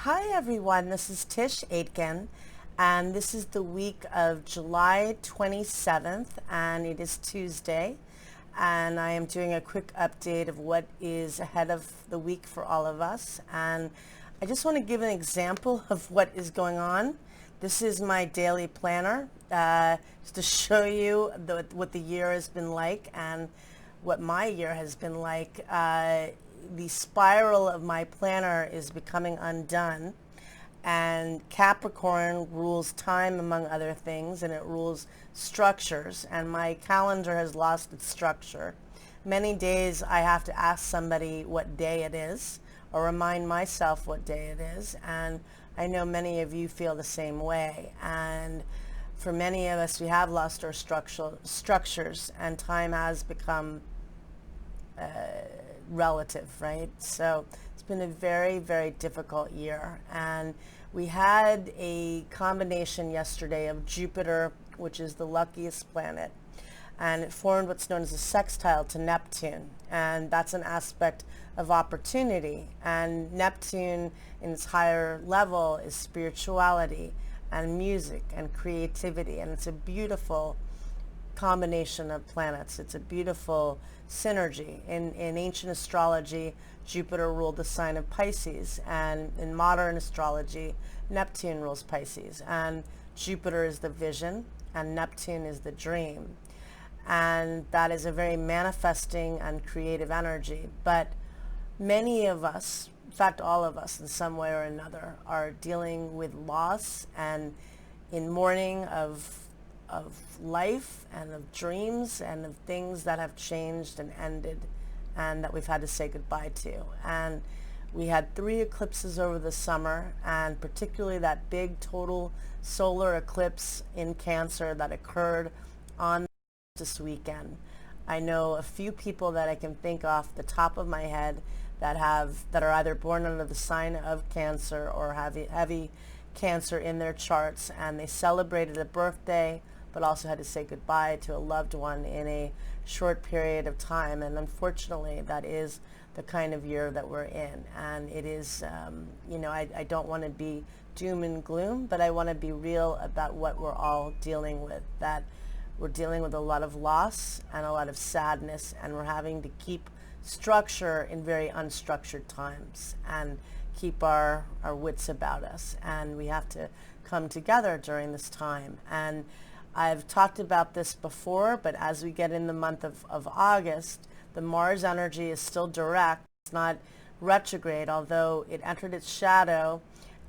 Hi everyone, this is Tisch Aitken, and this is the week of July 27th, and it is Tuesday, and I am doing a quick update of what is ahead of the week for all of us. And I just want to give an example of what is going on. This is my daily planner, just to show you what the year has been like and what my year has been like. The spiral of my planner is becoming undone, and Capricorn rules time among other things, and it rules structures, and my calendar has lost its structure. Many days I have to ask somebody what day it is or remind myself what day it is, and I know many of you feel the same way. And for many of us, we have lost our structures, and time has become relative, right? So it's been a very, very difficult year. And we had a combination yesterday of Jupiter, which is the luckiest planet, and it formed what's known as a sextile to Neptune. And that's an aspect of opportunity. And Neptune in its higher level is spirituality and music and creativity. And it's a beautiful combination of planets. It's a beautiful synergy. In ancient astrology, Jupiter ruled the sign of Pisces, and in modern astrology, Neptune rules Pisces, and Jupiter is the vision and Neptune is the dream. And that is a very manifesting and creative energy. But many of us, in fact all of us in some way or another, are dealing with loss and in mourning of life and of dreams and of things that have changed and ended and that we've had to say goodbye to. And we had 3 eclipses over the summer, and particularly that big total solar eclipse in Cancer that occurred on this weekend. I know a few people that I can think off the top of my head that are either born under the sign of Cancer or have heavy Cancer in their charts, and they celebrated a birthday but also had to say goodbye to a loved one in a short period of time. And unfortunately, that is the kind of year that we're in. And it is, I don't want to be doom and gloom, but I want to be real about what we're all dealing with, that we're dealing with a lot of loss and a lot of sadness, and we're having to keep structure in very unstructured times and keep our wits about us. And we have to come together during this time. And I've talked about this before, but as we get in the month of August, the Mars energy is still direct. It's not retrograde, although it entered its shadow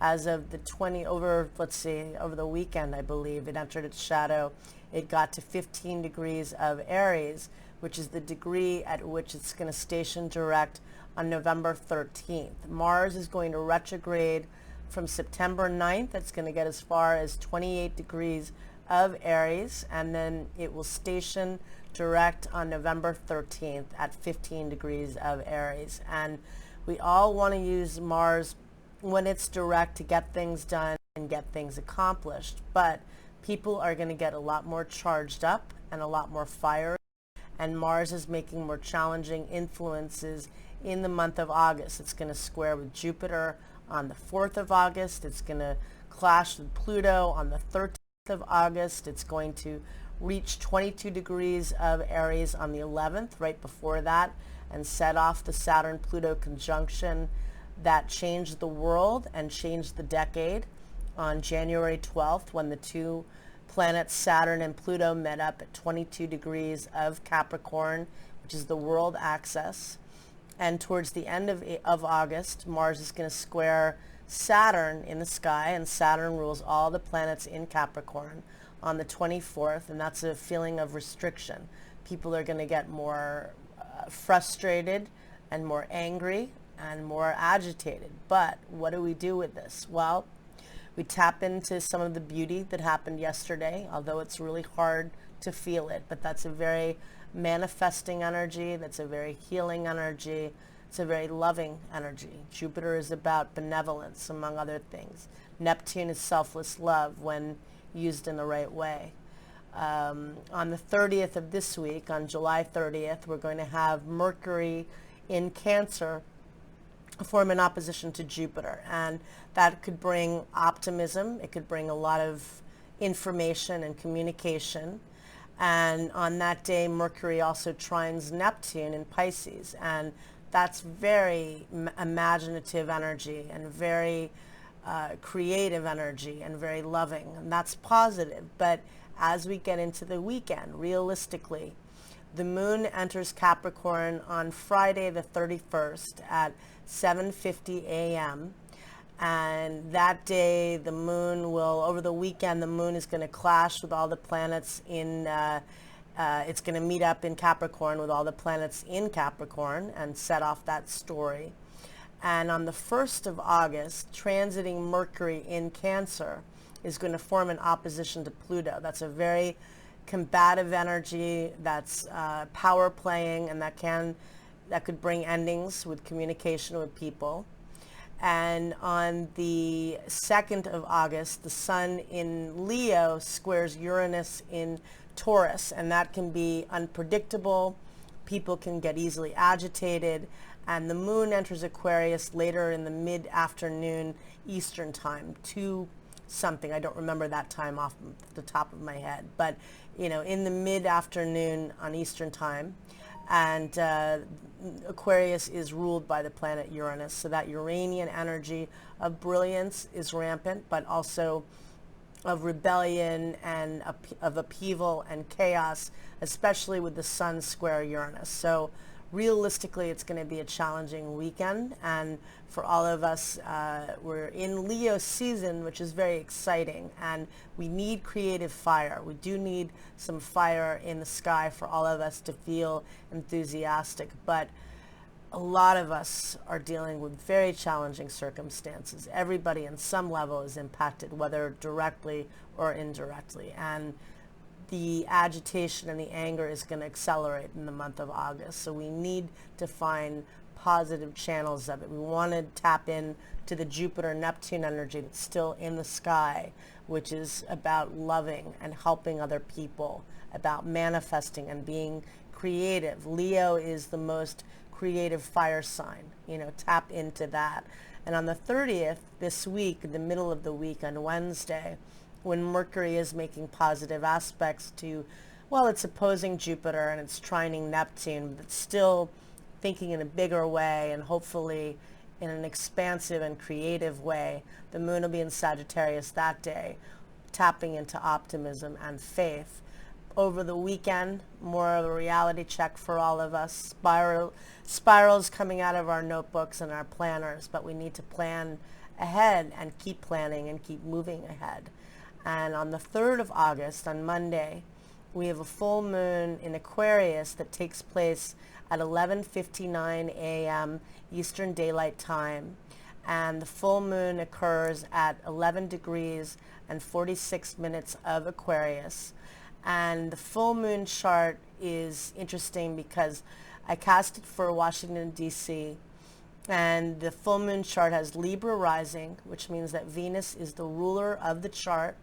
as of the over the weekend, I believe. It entered its shadow. It got to 15 degrees of Aries, which is the degree at which it's going to station direct on November 13th. Mars is going to retrograde from September 9th. It's going to get as far as 28 degrees of Aries, and then it will station direct on November 13th at 15 degrees of Aries. And we all want to use Mars when it's direct to get things done and get things accomplished, but people are going to get a lot more charged up and a lot more fire, and Mars is making more challenging influences in the month of August. It's going to square with Jupiter on the 4th of August. It's going to clash with Pluto on the 13th of August. It's going to reach 22 degrees of Aries on the 11th, right before that, and set off the Saturn-Pluto conjunction that changed the world and changed the decade on January 12th, when the 2 planets, Saturn and Pluto, met up at 22 degrees of Capricorn, which is the world axis. And towards the end of August, Mars is going to square Saturn in the sky, and Saturn rules all the planets in Capricorn on the 24th, and that's a feeling of restriction. People are going to get more frustrated and more angry and more agitated. But what do we do with this? Well, we tap into some of the beauty that happened yesterday, although it's really hard to feel it, but that's a very manifesting energy, that's a very healing energy. It's a very loving energy. Jupiter is about benevolence, among other things. Neptune is selfless love when used in the right way. On the 30th of this week, on July 30th, we're going to have Mercury in Cancer form an opposition to Jupiter, and that could bring optimism. It could bring a lot of information and communication. And on that day, Mercury also trines Neptune in Pisces, and that's very imaginative energy and very creative energy and very loving, and that's positive. But as we get into the weekend, realistically, the moon enters Capricorn on Friday the 31st at 7:50 a.m. And that day, the moon will, over the weekend, the moon is going to clash with all the planets in, it's going to meet up in Capricorn with all the planets in Capricorn and set off that story. And on the 1st of August, transiting Mercury in Cancer is going to form an opposition to Pluto. That's a very combative energy, that's power playing, and that could bring endings with communication with people. And on the 2nd of August, the sun in Leo squares Uranus in Taurus, and that can be unpredictable. People can get easily agitated. And the moon enters Aquarius later in the mid-afternoon Eastern time, 2 something. I don't remember that time off the top of my head, but in the mid-afternoon on Eastern time. And Aquarius is ruled by the planet Uranus, so that Uranian energy of brilliance is rampant, but also of rebellion and of upheaval and chaos, especially with the sun square Uranus. So realistically, it's going to be a challenging weekend, and for all of us, we're in Leo season, which is very exciting, and we need creative fire. We do need some fire in the sky for all of us to feel enthusiastic, but a lot of us are dealing with very challenging circumstances. Everybody on some level is impacted, whether directly or indirectly, and the agitation and the anger is going to accelerate in the month of August. So we need to find positive channels of it. We want to tap in to the Jupiter-Neptune energy that's still in the sky, which is about loving and helping other people, about manifesting and being creative. Leo is the most creative fire sign. Tap into that. And on the 30th, this week, the middle of the week on Wednesday, when Mercury is making positive aspects to, it's opposing Jupiter and it's trining Neptune, but still thinking in a bigger way and hopefully in an expansive and creative way. The moon will be in Sagittarius that day, tapping into optimism and faith. Over the weekend, more of a reality check for all of us. Spirals coming out of our notebooks and our planners, but we need to plan ahead and keep planning and keep moving ahead. And on the 3rd of August, on Monday, we have a full moon in Aquarius that takes place at 11:59 a.m. Eastern Daylight Time. And the full moon occurs at 11 degrees and 46 minutes of Aquarius. And the full moon chart is interesting because I cast it for Washington, D.C., and the full moon chart has Libra rising, which means that Venus is the ruler of the chart.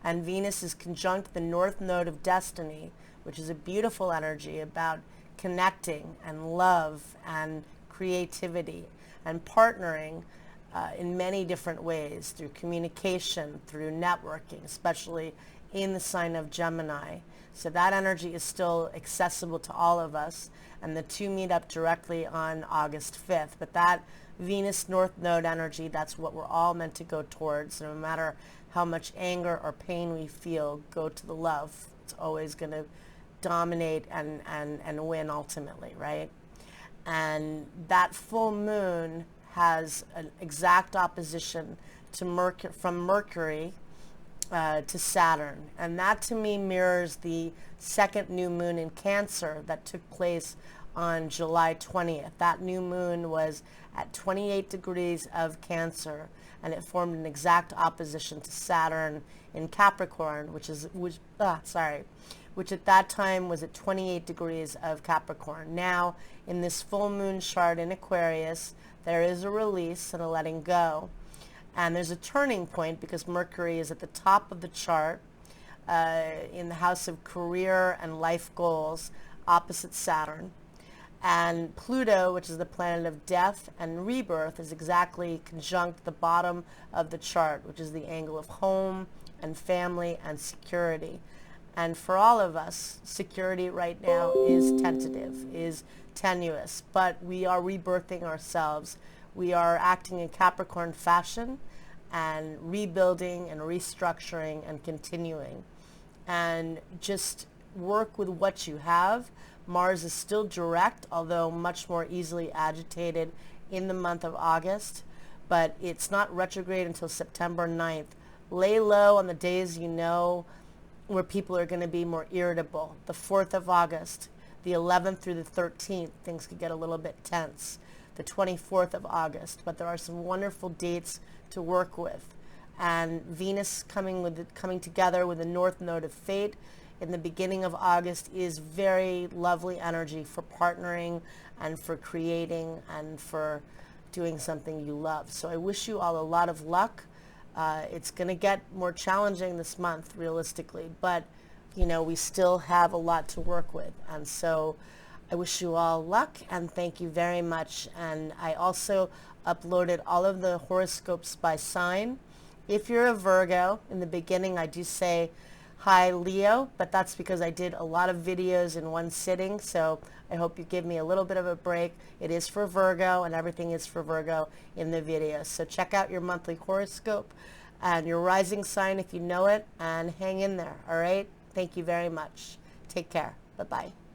And Venus is conjunct the North Node of Destiny, which is a beautiful energy about connecting and love and creativity and partnering in many different ways, through communication, through networking, especially in the sign of Gemini. So that energy is still accessible to all of us, and the two meet up directly on August 5th. But that Venus North Node energy, that's what we're all meant to go towards. No matter how much anger or pain we feel, go to the love. It's always going to dominate and win ultimately, right? And that full moon has an exact opposition to from Mercury to Saturn. And that to me mirrors the second new moon in Cancer that took place on July 20th. That new moon was at 28 degrees of Cancer, and it formed an exact opposition to Saturn in Capricorn, which at that time was at 28 degrees of Capricorn. Now, in this full moon chart in Aquarius, there is a release and a letting go. And there's a turning point because Mercury is at the top of the chart in the house of career and life goals, opposite Saturn. And Pluto, which is the planet of death and rebirth, is exactly conjunct the bottom of the chart, which is the angle of home and family and security. And for all of us, security right now is tentative, is tenuous, but we are rebirthing ourselves. We are acting in Capricorn fashion and rebuilding and restructuring and continuing. And just work with what you have. Mars is still direct, although much more easily agitated in the month of August, but it's not retrograde until September 9th. Lay low on the days you know where people are going to be more irritable. The 4th of August, the 11th through the 13th, things could get a little bit tense. The 24th of August, but there are some wonderful dates to work with. And Venus coming together with the North Node of Fate in the beginning of August is very lovely energy for partnering and for creating and for doing something you love. So I wish you all a lot of luck. It's going to get more challenging this month, realistically, but we still have a lot to work with. And so I wish you all luck and thank you very much. And I also uploaded all of the horoscopes by sign. If you're a Virgo, in the beginning I do say, hi Leo, but that's because I did a lot of videos in one sitting, so I hope you give me a little bit of a break. It is for Virgo, and everything is for Virgo in the videos. So check out your monthly horoscope and your rising sign if you know it, and hang in there, all right? Thank you very much. Take care. Bye-bye.